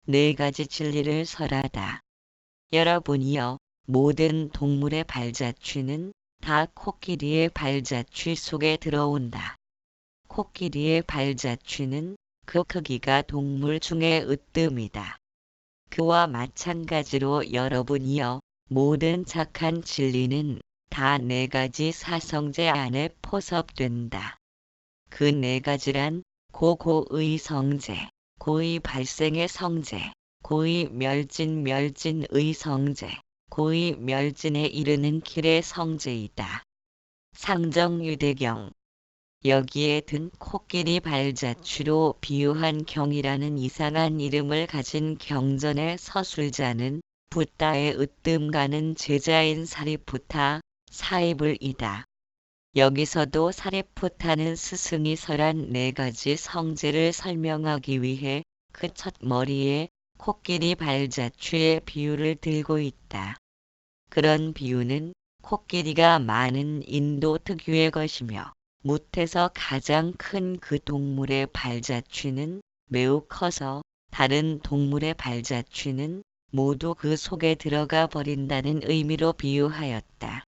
네 가지 진리를 설하다. 여러분이여, 모든 동물의 발자취는 다 코끼리의 발자취 속에 들어온다. 코끼리의 발자취는 그 크기가 동물 중에 으뜸이다. 그와 마찬가지로 여러분이여, 모든 착한 진리는 다 네 가지 사성제 안에 포섭된다. 그 네 가지란 고고의 성제, 고의 발생의 성제, 고의 멸진의 성제, 고의 멸진에 이르는 길의 성제이다. 상정유대경. 여기에 든 코끼리 발자취로 비유한 경이라는 이상한 이름을 가진 경전의 서술자는 붓다의 으뜸가는 제자인 사리푸타, 사이불이다. 여기서도 사리푸타는 스승이 설한 네 가지 성제를 설명하기 위해 그 첫 머리에 코끼리 발자취의 비유를 들고 있다. 그런 비유는 코끼리가 많은 인도 특유의 것이며 무태에서 가장 큰 그 동물의 발자취는 매우 커서 다른 동물의 발자취는 모두 그 속에 들어가 버린다는 의미로 비유하였다.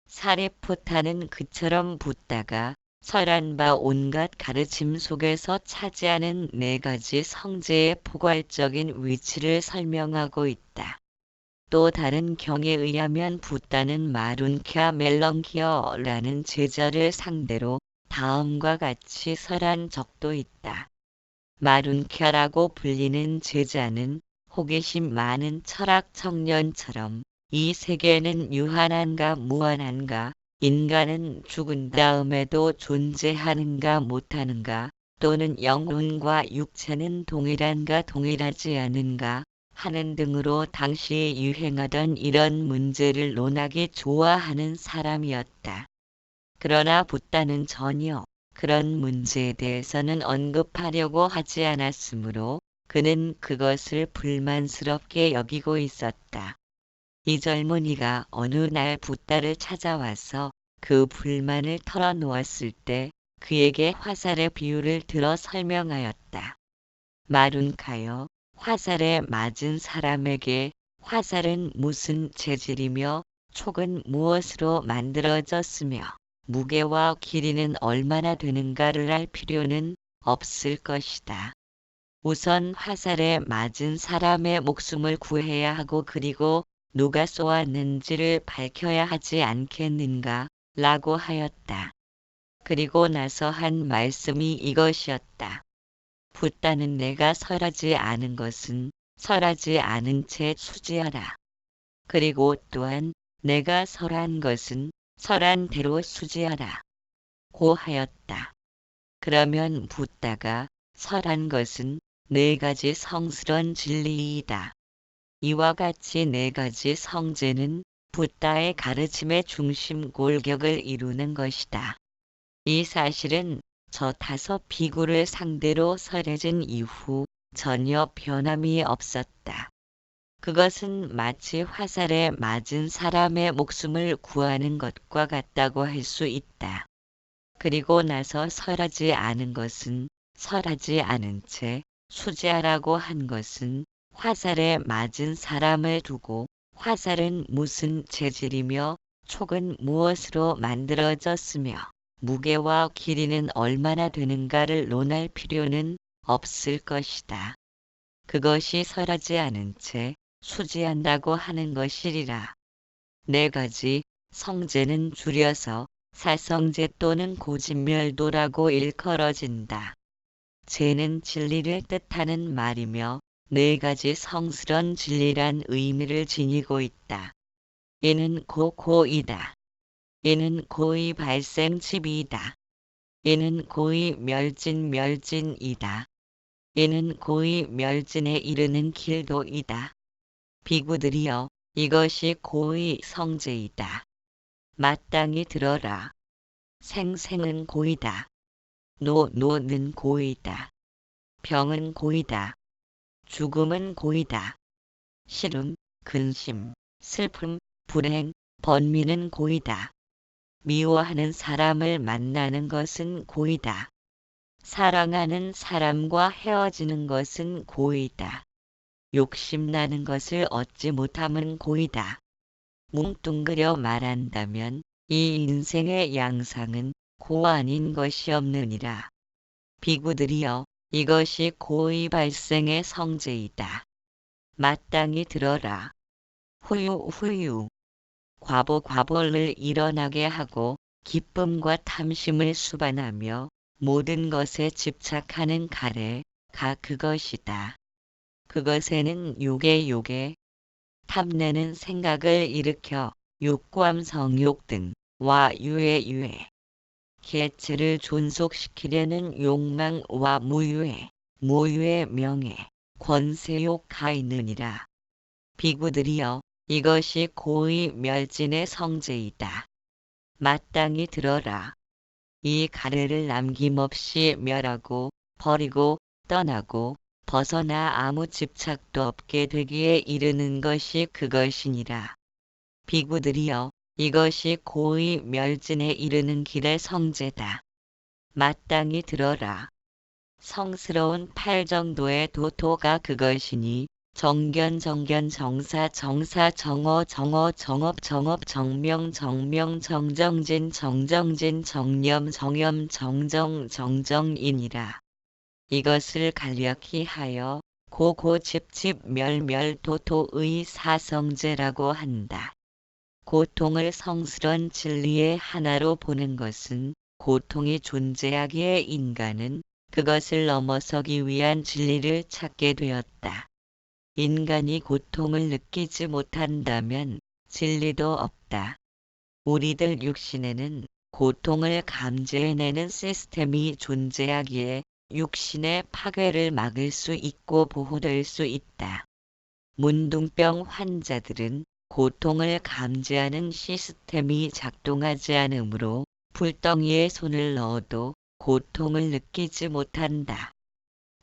사리푸타는 그처럼 붓다가 설한 바 온갖 가르침 속에서 차지하는 네 가지 성제의 포괄적인 위치를 설명하고 있다. 또 다른 경에 의하면 붓다는 마룬캬 멜렁키어라는 제자를 상대로 다음과 같이 설한 적도 있다. 마룬캬라고 불리는 제자는 호기심 많은 철학 청년처럼 이 세계는 유한한가 무한한가, 인간은 죽은 다음에도 존재하는가 못하는가, 또는 영혼과 육체는 동일한가 동일하지 않은가 하는 등으로 당시에 유행하던 이런 문제를 논하기 좋아하는 사람이었다. 그러나 붓다는 전혀 그런 문제에 대해서는 언급하려고 하지 않았으므로 그는 그것을 불만스럽게 여기고 있었다. 이 젊은이가 어느 날 붓다를 찾아와서 그 불만을 털어놓았을 때 그에게 화살의 비유를 들어 설명하였다. 마룬카여, 화살에 맞은 사람에게 화살은 무슨 재질이며 촉은 무엇으로 만들어졌으며 무게와 길이는 얼마나 되는가를 알 필요는 없을 것이다. 우선 화살에 맞은 사람의 목숨을 구해야 하고 그리고 누가 쏘았는지를 밝혀야 하지 않겠는가 라고 하였다. 그리고 나서 한 말씀이 이것이었다. 붓다는 내가 설하지 않은 것은 설하지 않은 채 수지하라. 그리고 또한 내가 설한 것은 설한 대로 수지하라. 고 하였다. 그러면 붓다가 설한 것은 네 가지 성스런 진리이다. 이와 같이 네 가지 성제는 붓다의 가르침의 중심 골격을 이루는 것이다. 이 사실은 저 다섯 비구를 상대로 설해진 이후 전혀 변함이 없었다. 그것은 마치 화살에 맞은 사람의 목숨을 구하는 것과 같다고 할 수 있다. 그리고 나서 설하지 않은 것은 설하지 않은 채 수지하라고 한 것은 화살에 맞은 사람을 두고 화살은 무슨 재질이며 촉은 무엇으로 만들어졌으며 무게와 길이는 얼마나 되는가를 논할 필요는 없을 것이다. 그것이 설하지 않은 채 수지한다고 하는 것이리라. 네 가지 성제는 줄여서 사성제 또는 고진멸도라고 일컬어진다. 제는 진리를 뜻하는 말이며 네 가지 성스런 진리란 의미를 지니고 있다. 이는 고이다. 이는 고의 발생집이다. 이는 고의 멸진이다. 이는 고의 멸진에 이르는 길도이다. 비구들이여, 이것이 고의 성제이다. 마땅히 들어라. 생은 고이다. 노는 고이다. 병은 고이다. 죽음은 고이다. 시름, 근심, 슬픔, 불행, 번민은 고이다. 미워하는 사람을 만나는 것은 고이다. 사랑하는 사람과 헤어지는 것은 고이다. 욕심나는 것을 얻지 못함은 고이다. 뭉뚱그려 말한다면 이 인생의 양상은 고 아닌 것이 없느니라. 비구들이여, 이것이 고의 발생의 성제이다. 마땅히 들어라. 후유. 과보를 일어나게 하고 기쁨과 탐심을 수반하며 모든 것에 집착하는 가래가 그것이다. 그것에는 욕에 탐내는 생각을 일으켜 욕과 성욕 등과 유해 개체를 존속시키려는 욕망과 모유의 명예, 권세욕가 있느니라. 비구들이여, 이것이 고의 멸진의 성제이다. 마땅히 들어라. 이 가래를 남김없이 멸하고 버리고 떠나고 벗어나 아무 집착도 없게 되기에 이르는 것이 그것이니라. 비구들이여, 이것이 고의 멸진에 이르는 길의 성제다. 마땅히 들어라. 성스러운 팔정도의 도토가 그것이니 정견 정사 정어 정업 정명 정정진 정념 정정이니라. 이것을 간략히 하여 고집집 도토의 사성제라고 한다. 고통을 성스런 진리의 하나로 보는 것은 고통이 존재하기에 인간은 그것을 넘어서기 위한 진리를 찾게 되었다. 인간이 고통을 느끼지 못한다면 진리도 없다. 우리들 육신에는 고통을 감지해내는 시스템이 존재하기에 육신의 파괴를 막을 수 있고 보호될 수 있다. 문둥병 환자들은 고통을 감지하는 시스템이 작동하지 않으므로 불덩이에 손을 넣어도 고통을 느끼지 못한다.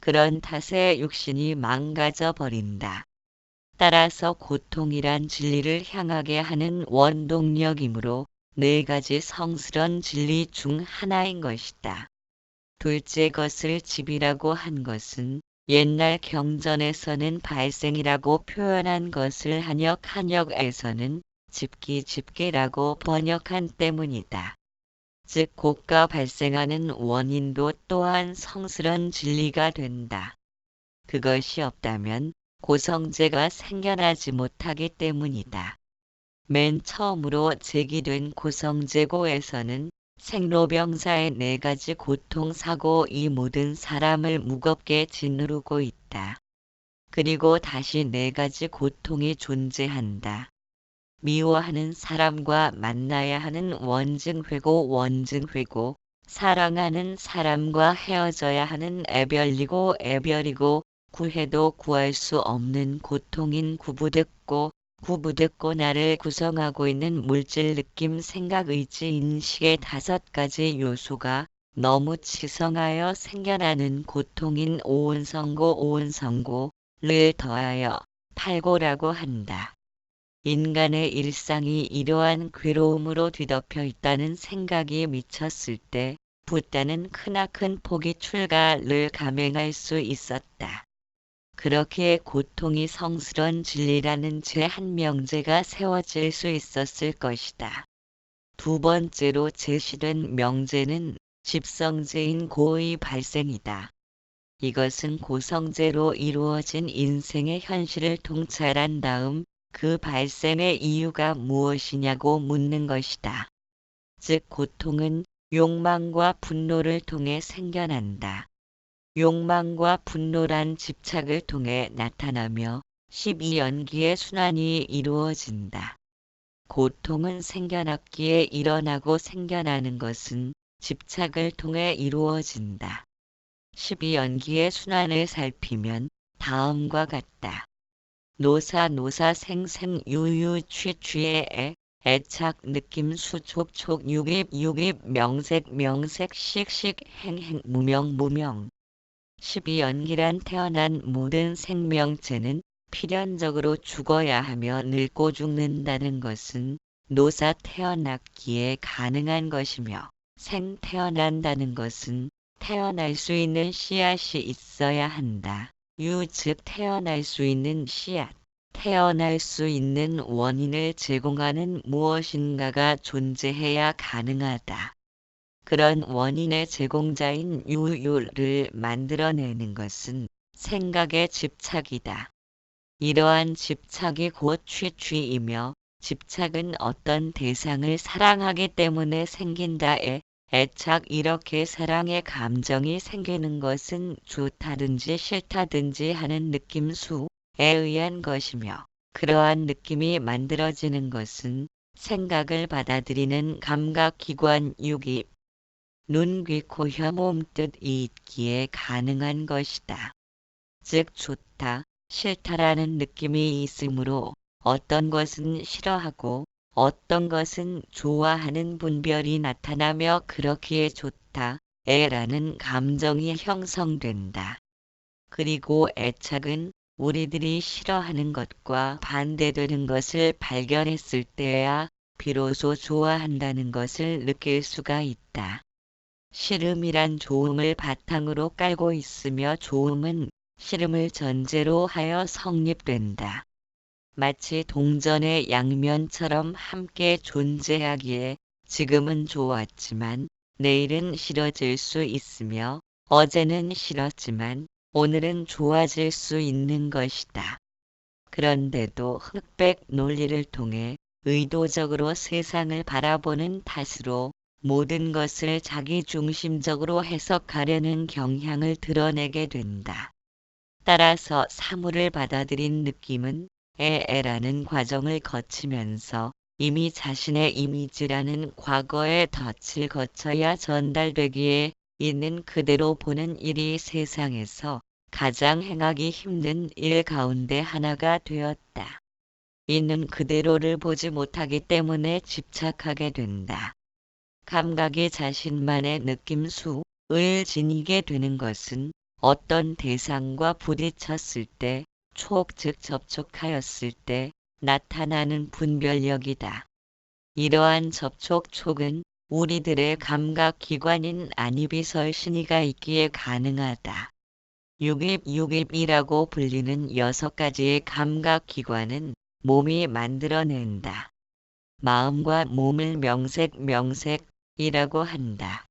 그런 탓에 육신이 망가져 버린다. 따라서 고통이란 진리를 향하게 하는 원동력이므로 네 가지 성스런 진리 중 하나인 것이다. 둘째 것을 집이라고 한 것은 옛날 경전에서는 발생이라고 표현한 것을 한역에서는 집기라고 번역한 때문이다. 즉 고가 발생하는 원인도 또한 성스런 진리가 된다. 그것이 없다면 고성제가 생겨나지 못하기 때문이다. 맨 처음으로 제기된 고성제고에서는 생로병사의 네 가지 고통사고 이 모든 사람을 무겁게 짓누르고 있다. 그리고 다시 네 가지 고통이 존재한다. 미워하는 사람과 만나야 하는 원증회고, 사랑하는 사람과 헤어져야 하는 애별이고, 구해도 구할 수 없는 고통인 구부듣고 나를 구성하고 있는 물질 느낌 생각 의지 인식의 5가지 요소가 너무 치성하여 생겨나는 고통인 오온성고를 더하여 팔고라고 한다. 인간의 일상이 이러한 괴로움으로 뒤덮여 있다는 생각이 미쳤을 때 붓다는 크나큰 폭이 출가를 감행할 수 있었다. 그렇게 고통이 성스런 진리라는 제1명제가 세워질 수 있었을 것이다. 두 번째로 제시된 명제는 집성제인 고의 발생이다. 이것은 고성제로 이루어진 인생의 현실을 통찰한 다음 그 발생의 이유가 무엇이냐고 묻는 것이다. 즉 고통은 욕망과 분노를 통해 생겨난다. 욕망과 분노란 집착을 통해 나타나며 12연기의 순환이 이루어진다. 고통은 생겨났기에 일어나고 생겨나는 것은 집착을 통해 이루어진다. 12연기의 순환을 살피면 다음과 같다. 노사 생유유 취의 애착 느낌 수촉 유입 명색 식 행 무명 12연기란 태어난 모든 생명체는 필연적으로 죽어야 하며 늙고 죽는다는 것은 노사 태어났기에 가능한 것이며 생 태어난다는 것은 태어날 수 있는 씨앗이 있어야 한다. 유 즉 태어날 수 있는 씨앗, 태어날 수 있는 원인을 제공하는 무엇인가가 존재해야 가능하다. 그런 원인의 제공자인 유를 만들어내는 것은 생각의 집착이다. 이러한 집착이 곧 취취이며 집착은 어떤 대상을 사랑하기 때문에 생긴다에 애착 이렇게 사랑의 감정이 생기는 것은 좋다든지 싫다든지 하는 느낌수에 의한 것이며 그러한 느낌이 만들어지는 것은 생각을 받아들이는 감각기관 육입, 눈, 귀, 코, 혀, 몸뜻이 있기에 가능한 것이다. 즉 좋다, 싫다라는 느낌이 있으므로 어떤 것은 싫어하고 어떤 것은 좋아하는 분별이 나타나며 그렇기에 좋다, 애라는 감정이 형성된다. 그리고 애착은 우리들이 싫어하는 것과 반대되는 것을 발견했을 때야 비로소 좋아한다는 것을 느낄 수가 있다. 싫음이란 좋음을 바탕으로 깔고 있으며 좋음은 싫음을 전제로 하여 성립된다. 마치 동전의 양면처럼 함께 존재하기에 지금은 좋았지만 내일은 싫어질 수 있으며 어제는 싫었지만 오늘은 좋아질 수 있는 것이다. 그런데도 흑백 논리를 통해 의도적으로 세상을 바라보는 탓으로 모든 것을 자기중심적으로 해석하려는 경향을 드러내게 된다. 따라서 사물을 받아들인 느낌은 에라는 과정을 거치면서 이미 자신의 이미지라는 과거의 덫을 거쳐야 전달되기에 있는 그대로 보는 일이 세상에서 가장 행하기 힘든 일 가운데 하나가 되었다. 있는 그대로를 보지 못하기 때문에 집착하게 된다. 감각이 자신만의 느낌수를 지니게 되는 것은 어떤 대상과 부딪혔을 때, 즉 접촉하였을 때 나타나는 분별력이다. 이러한 접촉촉은 우리들의 감각기관인 안입이설신이가 있기에 가능하다. 육입이라고 불리는 6가지의 감각기관은 몸이 만들어낸다. 마음과 몸을 명색이라고 한다.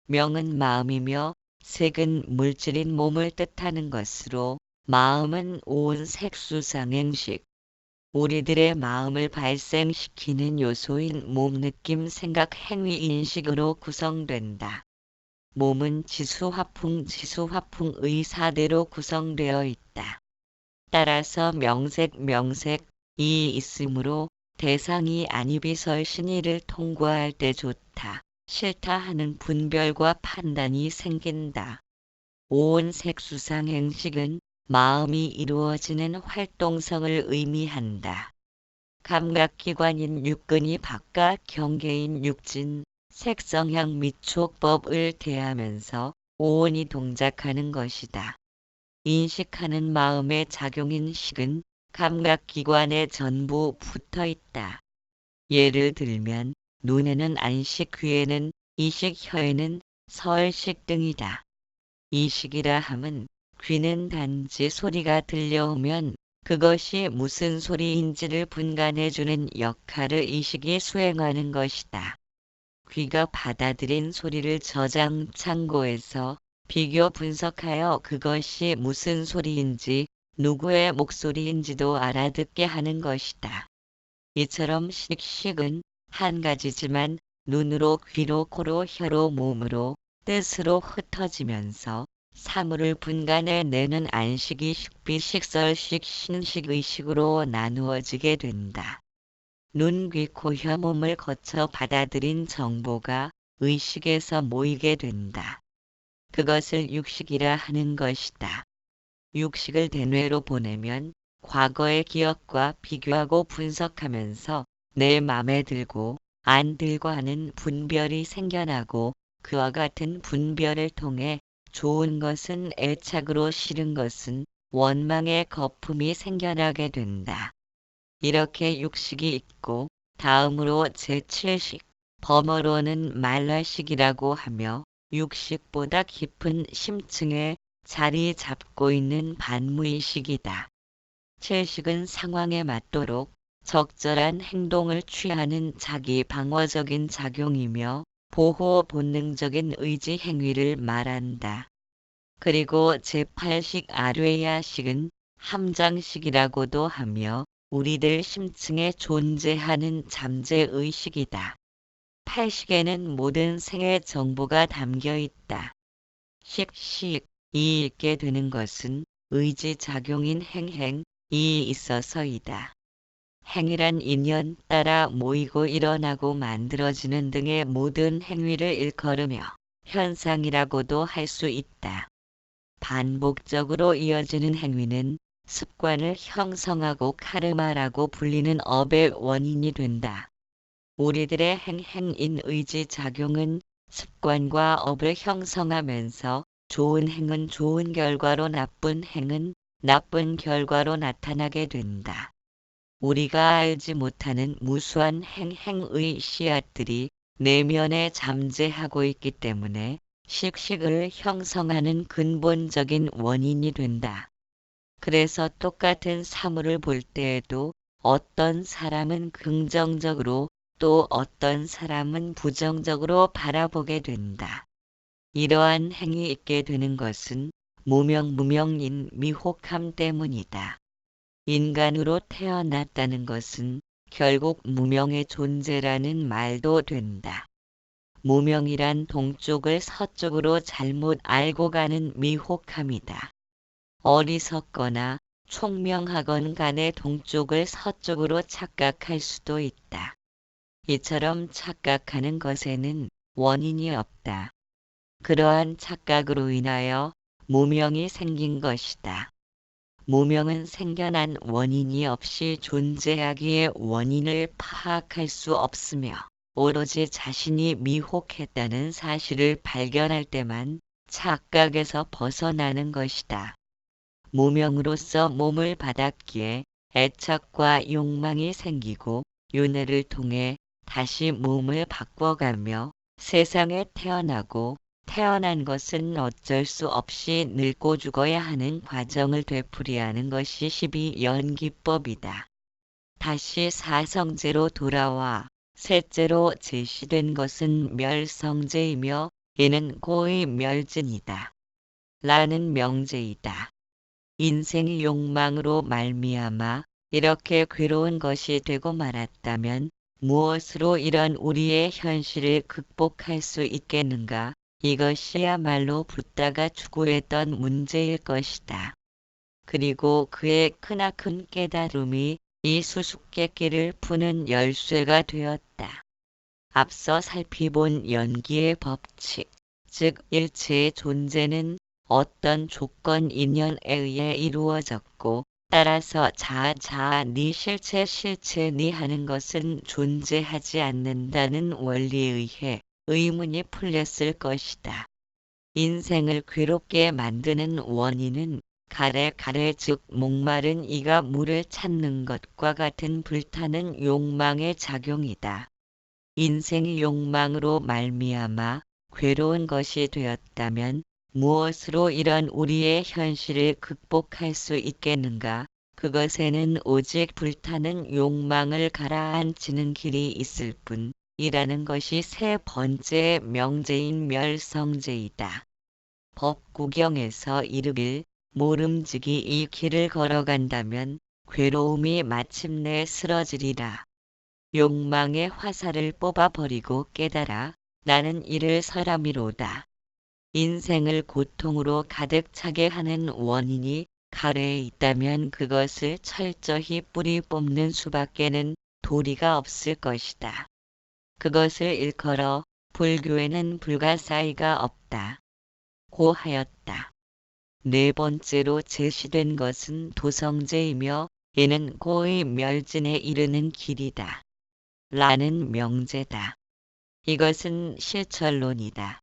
명은 마음이며 색은 물질인 몸을 뜻하는 것으로 마음은 온 색수상행식, 우리들의 마음을 발생시키는 요소인 몸, 느낌, 생각, 행위, 인식으로 구성된다. 몸은 지수화풍의 4대로 구성되어 있다. 따라서 명색이 있으므로 대상이 안입이설신이를 통과할 때 좋다, 싫다 하는 분별과 판단이 생긴다. 온 색수상행식은 마음이 이루어지는 활동성을 의미한다. 감각기관인 육근이 바깥 경계인 육진, 색성향 및 촉법을 대하면서 오온이 동작하는 것이다. 인식하는 마음의 작용인 식은 감각기관에 전부 붙어 있다. 예를 들면 눈에는 안식, 귀에는 이식, 혀에는 설식 등이다. 이식이라 함은 귀는 단지 소리가 들려오면 그것이 무슨 소리인지를 분간해주는 역할을 이식이 수행하는 것이다. 귀가 받아들인 소리를 저장 창고에서 비교 분석하여 그것이 무슨 소리인지 누구의 목소리인지도 알아듣게 하는 것이다. 이처럼 식은 한 가지지만 눈으로, 귀로, 코로, 혀로, 몸으로, 뜻으로 흩어지면서 사물을 분간해내는 안식이 식비, 식설식, 신식, 의식으로 나누어지게 된다. 눈, 귀, 코, 혀, 몸을 거쳐 받아들인 정보가 의식에서 모이게 된다. 그것을 육식이라 하는 것이다. 육식을 대뇌로 보내면 과거의 기억과 비교하고 분석하면서 내 맘에 들고 안 들고 하는 분별이 생겨나고 그와 같은 분별을 통해 좋은 것은 애착으로 싫은 것은 원망의 거품이 생겨나게 된다. 이렇게 육식이 있고 다음으로 제7식, 범어로는 말라식이라고 하며 육식보다 깊은 심층의 자리 잡고 있는 반무의식이다. 채식은 상황에 맞도록 적절한 행동을 취하는 자기 방어적인 작용이며 보호 본능적인 의지 행위를 말한다. 그리고 제8식 아뢰야식은 함장식이라고도 하며 우리들 심층에 존재하는 잠재의식이다. 8식에는 모든 생의 정보가 담겨 있다. 이 있게 되는 것은 의지작용인 행행이 있어서이다. 행위란 인연 따라 모이고 일어나고 만들어지는 등의 모든 행위를 일컬으며 현상이라고도 할 수 있다. 반복적으로 이어지는 행위는 습관을 형성하고 카르마라고 불리는 업의 원인이 된다. 우리들의 행행인 의지작용은 습관과 업을 형성하면서 좋은 행은 좋은 결과로 나쁜 행은 나쁜 결과로 나타나게 된다. 우리가 알지 못하는 무수한 행행의 씨앗들이 내면에 잠재하고 있기 때문에 식식을 형성하는 근본적인 원인이 된다. 그래서 똑같은 사물을 볼 때에도 어떤 사람은 긍정적으로 또 어떤 사람은 부정적으로 바라보게 된다. 이러한 행이 있게 되는 것은 무명무명인 미혹함 때문이다. 인간으로 태어났다는 것은 결국 무명의 존재라는 말도 된다. 무명이란 동쪽을 서쪽으로 잘못 알고 가는 미혹함이다. 어리석거나 총명하건 간에 동쪽을 서쪽으로 착각할 수도 있다. 이처럼 착각하는 것에는 원인이 없다. 그러한 착각으로 인하여 무명이 생긴 것이다. 무명은 생겨난 원인이 없이 존재하기에 원인을 파악할 수 없으며 오로지 자신이 미혹했다는 사실을 발견할 때만 착각에서 벗어나는 것이다. 무명으로서 몸을 받았기에 애착과 욕망이 생기고 윤회를 통해 다시 몸을 바꿔가며 세상에 태어나고 태어난 것은 어쩔 수 없이 늙고 죽어야 하는 과정을 되풀이하는 것이 12연기법이다. 다시 사성제로 돌아와 셋째로 제시된 것은 멸성제이며 이는 고의 멸진이다. 라는 명제이다. 인생이 욕망으로 말미암아 이렇게 괴로운 것이 되고 말았다면 무엇으로 이런 우리의 현실을 극복할 수 있겠는가? 이것이야말로 붓다가 추구했던 문제일 것이다. 그리고 그의 크나큰 깨달음이 이 수수께끼를 푸는 열쇠가 되었다. 앞서 살피본 연기의 법칙, 즉 일체의 존재는 어떤 조건 인연에 의해 이루어졌고 따라서 자아 네 실체 네 하는 것은 존재하지 않는다는 원리에 의해 의문이 풀렸을 것이다. 인생을 괴롭게 만드는 원인은 가래 즉 목마른 이가 물을 찾는 것과 같은 불타는 욕망의 작용이다. 인생이 욕망으로 말미암아 괴로운 것이 되었다면 무엇으로 이런 우리의 현실을 극복할 수 있겠는가? 그것에는 오직 불타는 욕망을 가라앉히는 길이 있을 뿐이라는 것이 세 번째 명제인 멸성제이다. 법구경에서 이르길 모름지기 이 길을 걸어간다면 괴로움이 마침내 쓰러지리라. 욕망의 화살을 뽑아버리고 깨달아 나는 이를 사람이로다. 인생을 고통으로 가득 차게 하는 원인이 가래에 있다면 그것을 철저히 뿌리 뽑는 수밖에는 도리가 없을 것이다. 그것을 일컬어 불교에는 불가사의가 없다. 고하였다. 네 번째로 제시된 것은 도성제이며 이는 고의 멸진에 이르는 길이다. 라는 명제다. 이것은 실천론이다.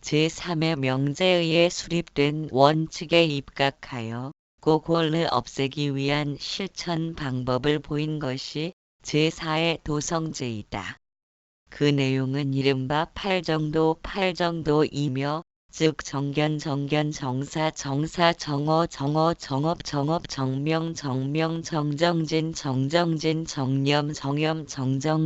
제3의 명제에 의해 수립된 원칙에 입각하여 고골을 없애기 위한 실천 방법을 보인 것이 제4의 도성제이다. 그 내용은 이른바 팔정도이며 즉 정견 정사 정어 정업 정명 정정진 정념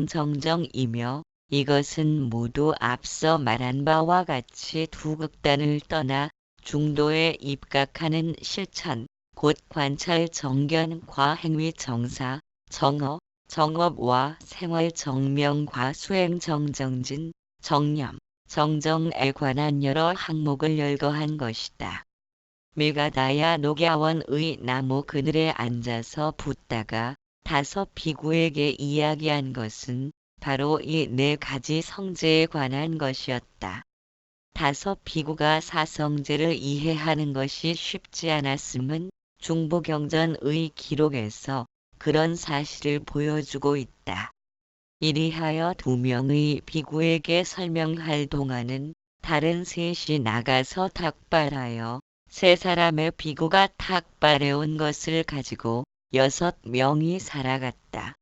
정정이며 이것은 모두 앞서 말한 바와 같이 두 극단을 떠나 중도에 입각하는 실천, 곧 관찰 정견과 행위 정사, 정어, 정업과 생활 정명과 수행 정정진, 정념, 정정에 관한 여러 항목을 열거한 것이다. 밀가다야 녹야원의 나무 그늘에 앉아서 붓다가 다섯 비구에게 이야기한 것은 바로 이 네 가지 성제에 관한 것이었다. 다섯 비구가 사성제를 이해하는 것이 쉽지 않았음은 중부경전의 기록에서 그런 사실을 보여주고 있다. 이리하여 두 명의 비구에게 설명할 동안은 다른 셋이 나가서 닭발하여 세 사람의 비구가 닭발해온 것을 가지고 6명이 살아갔다.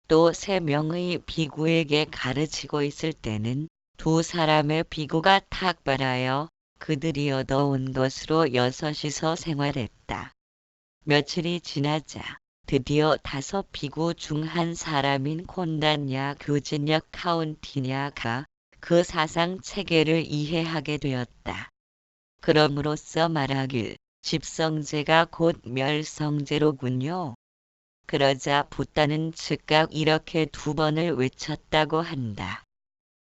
또 3명의 비구에게 가르치고 있을 때는 두 사람의 비구가 닭발하여 그들이 얻어온 것으로 6이서 생활했다. 며칠이 지나자 드디어 5 비구 중 한 사람인 콘단야 교진역 카운티냐가 그 사상 체계를 이해하게 되었다. 그럼으로써 말하길 집성제가 곧 멸성제로군요. 그러자 붓다는 즉각 이렇게 2번을 외쳤다고 한다.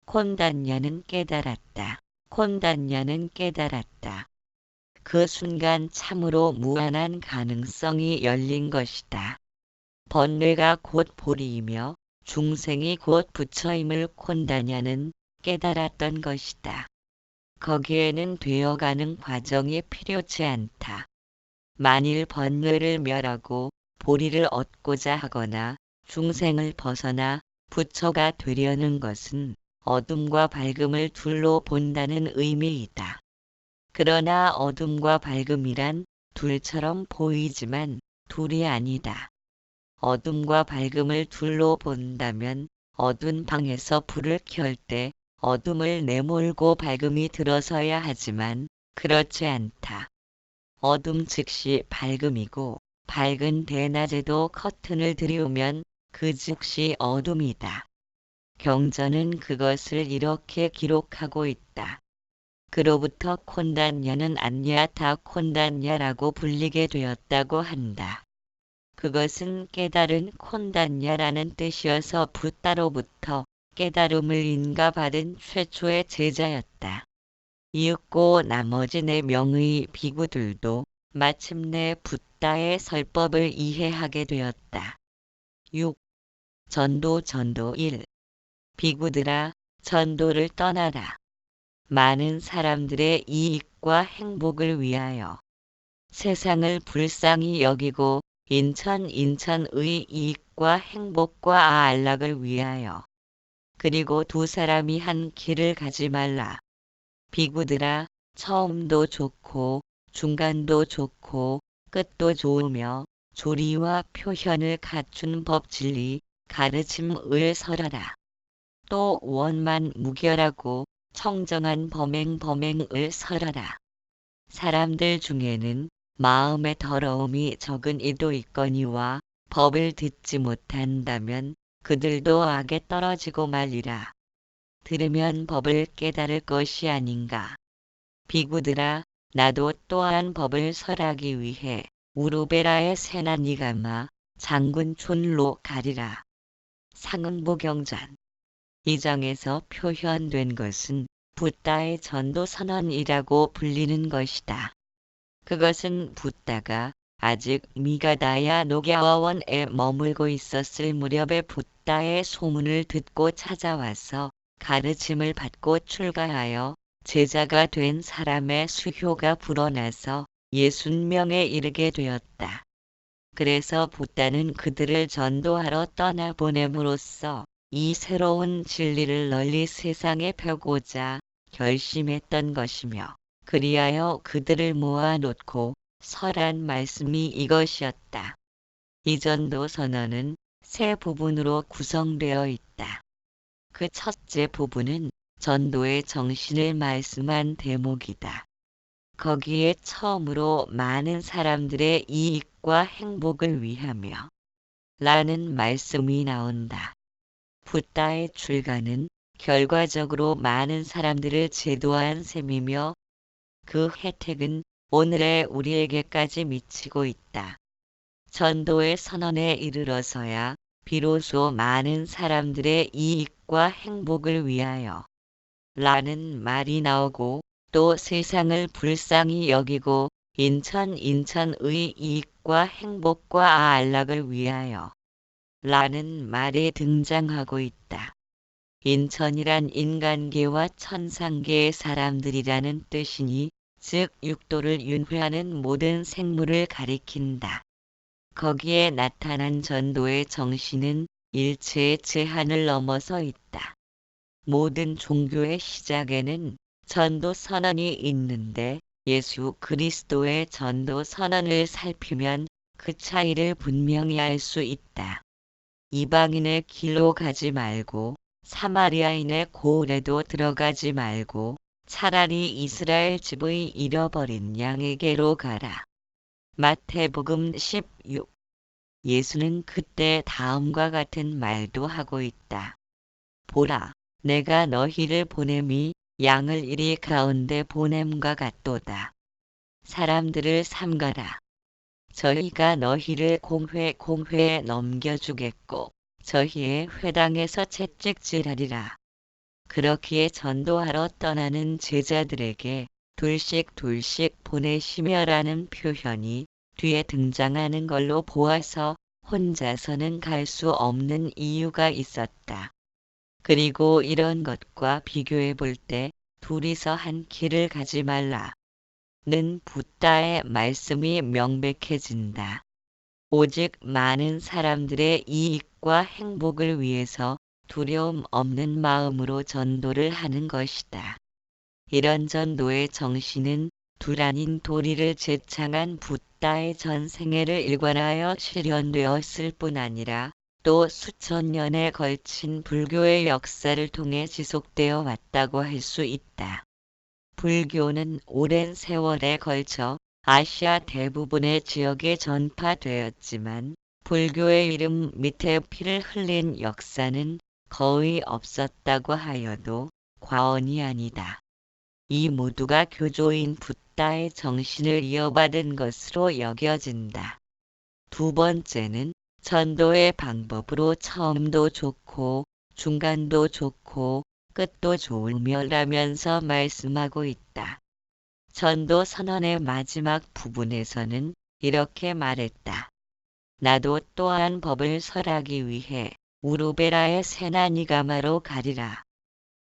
콘단야는 깨달았다. 콘단야는 깨달았다. 그 순간 참으로 무한한 가능성이 열린 것이다. 번뇌가 곧 보리이며 중생이 곧 부처임을 콘단야는 깨달았던 것이다. 거기에는 되어가는 과정이 필요치 않다. 만일 번뇌를 멸하고 보리를 얻고자 하거나 중생을 벗어나 부처가 되려는 것은 어둠과 밝음을 둘로 본다는 의미이다. 그러나 어둠과 밝음이란 둘처럼 보이지만 둘이 아니다. 어둠과 밝음을 둘로 본다면 어두운 방에서 불을 켤 때 어둠을 내몰고 밝음이 들어서야 하지만 그렇지 않다. 어둠 즉시 밝음이고 밝은 대낮에도 커튼을 들이우면 그 즉시 어둠이다. 경전은 그것을 이렇게 기록하고 있다. 그로부터 콘단야는 안야타 콘단야라고 불리게 되었다고 한다. 그것은 깨달은 콘단야라는 뜻이어서 붓다로부터 깨달음을 인가받은 최초의 제자였다. 이윽고 나머지 4명의 비구들도 마침내 붓다의 설법을 이해하게 되었다. 6. 전도 1. 비구들아, 전도를 떠나라. 많은 사람들의 이익과 행복을 위하여 세상을 불쌍히 여기고 인천의 이익과 행복과 안락을 위하여 그리고 두 사람이 한 길을 가지 말라. 비구들아, 처음도 좋고 중간도 좋고 끝도 좋으며 조리와 표현을 갖춘 법진리 가르침을 설하라. 또 원만 무결하고 청정한 범행을 설하라. 사람들 중에는 마음의 더러움이 적은 이도 있거니와 법을 듣지 못한다면 그들도 악에 떨어지고 말리라. 들으면 법을 깨달을 것이 아닌가. 비구들아, 나도 또한 법을 설하기 위해 우루베라의 세나니가마 장군촌로 가리라. 상응보경전 2장에서 표현된 것은 붓다의 전도 선언이라고 불리는 것이다. 그것은 붓다가 아직 미가다야 녹야원에 머물고 있었을 무렵에 붓다의 소문을 듣고 찾아와서 가르침을 받고 출가하여 제자가 된 사람의 수효가 불어나서 60명에 이르게 되었다. 그래서 붓다는 그들을 전도하러 떠나보냄으로써 이 새로운 진리를 널리 세상에 펴고자 결심했던 것이며 그리하여 그들을 모아놓고 설한 말씀이 이것이었다. 이 전도 선언은 세 부분으로 구성되어 있다. 그 첫째 부분은 전도의 정신을 말씀한 대목이다. 거기에 처음으로 많은 사람들의 이익과 행복을 위하며 라는 말씀이 나온다. 붓다의 출가는 결과적으로 많은 사람들을 제도한 셈이며 그 혜택은 오늘의 우리에게까지 미치고 있다. 전도의 선언에 이르러서야 비로소 많은 사람들의 이익과 행복을 위하여 라는 말이 나오고 또 세상을 불쌍히 여기고 인천의 이익과 행복과 안락을 위하여 라는 말이 등장하고 있다. 인천이란 인간계와 천상계의 사람들이라는 뜻이니 즉 육도를 윤회하는 모든 생물을 가리킨다. 거기에 나타난 전도의 정신은 일체의 제한을 넘어서 있다. 모든 종교의 시작에는 전도 선언이 있는데 예수 그리스도의 전도 선언을 살피면 그 차이를 분명히 알 수 있다. 이방인의 길로 가지 말고 사마리아인의 고을에도 들어가지 말고 차라리 이스라엘 집의 잃어버린 양에게로 가라. 마태복음 16. 예수는 그때 다음과 같은 말도 하고 있다. 보라, 내가 너희를 보냄이 양을 이리 가운데 보냄과 같도다. 사람들을 삼가라. 저희가 너희를 공회에 넘겨주겠고 저희의 회당에서 채찍질하리라. 그렇기에 전도하러 떠나는 제자들에게 둘씩 보내시며라는 표현이 뒤에 등장하는 걸로 보아서 혼자서는 갈 수 없는 이유가 있었다. 그리고 이런 것과 비교해 볼 때 둘이서 한 길을 가지 말라. 는 붓다의 말씀이 명백해진다. 오직 많은 사람들의 이익과 행복을 위해서 두려움 없는 마음으로 전도를 하는 것이다. 이런 전도의 정신은 둘 아닌 도리를 제창한 붓다의 전생애를 일관하여 실현되었을 뿐 아니라 또 수천 년에 걸친 불교의 역사를 통해 지속되어 왔다고 할 수 있다. 불교는 오랜 세월에 걸쳐 아시아 대부분의 지역에 전파되었지만 불교의 이름 밑에 피를 흘린 역사는 거의 없었다고 하여도 과언이 아니다. 이 모두가 교조인 붓다의 정신을 이어받은 것으로 여겨진다. 두 번째는 전도의 방법으로 처음도 좋고 중간도 좋고 끝도 좋으며라면서 말씀하고 있다. 전도 선언의 마지막 부분에서는 이렇게 말했다. 나도 또한 법을 설하기 위해 우루베라의 세나니가마로 가리라.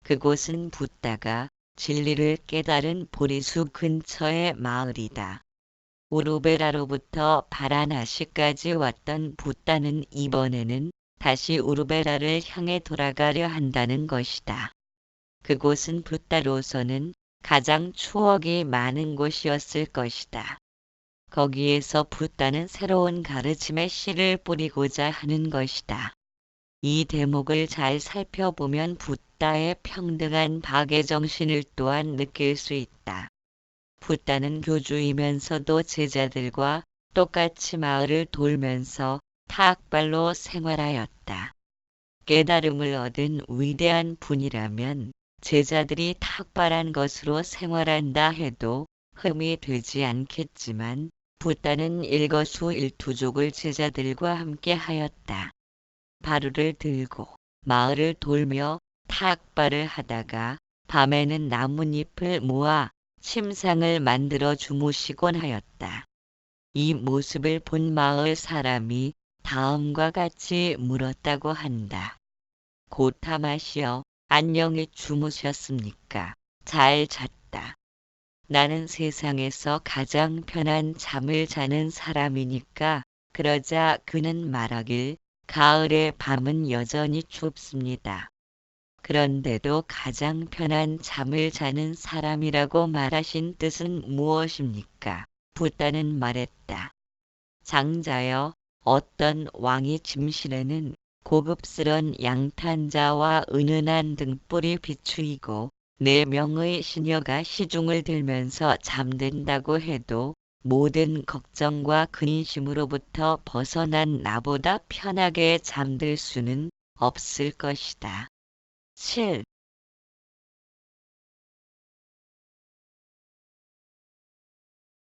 그곳은 붓다가 진리를 깨달은 보리수 근처의 마을이다. 우루베라로부터 바라나시까지 왔던 붓다는 이번에는 다시 우루베라를 향해 돌아가려 한다는 것이다. 그곳은 붓다로서는 가장 추억이 많은 곳이었을 것이다. 거기에서 붓다는 새로운 가르침의 씨를 뿌리고자 하는 것이다. 이 대목을 잘 살펴보면 붓다의 평등한 박애 정신을 또한 느낄 수 있다. 붓다는 교주이면서도 제자들과 똑같이 마을을 돌면서 타악발로 생활하였다. 깨달음을 얻은 위대한 분이라면 제자들이 탁발한 것으로 생활한다 해도 흠이 되지 않겠지만 붓다는 일거수일투족을 제자들과 함께 하였다. 바루를 들고 마을을 돌며 탁발을 하다가 밤에는 나뭇잎을 모아 침상을 만들어 주무시곤 하였다. 이 모습을 본 마을 사람이 다음과 같이 물었다고 한다. 고타마시여, 안녕히 주무셨습니까? 잘 잤다. 나는 세상에서 가장 편한 잠을 자는 사람이니까. 그러자 그는 말하길, 가을의 밤은 여전히 춥습니다. 그런데도 가장 편한 잠을 자는 사람이라고 말하신 뜻은 무엇입니까? 붓다는 말했다. 장자여, 어떤 왕이 침실에는 고급스런 양탄자와 은은한 등불이 비추이고 4명의 시녀가 시중을 들면서 잠든다고 해도 모든 걱정과 근심으로부터 벗어난 나보다 편하게 잠들 수는 없을 것이다. 7.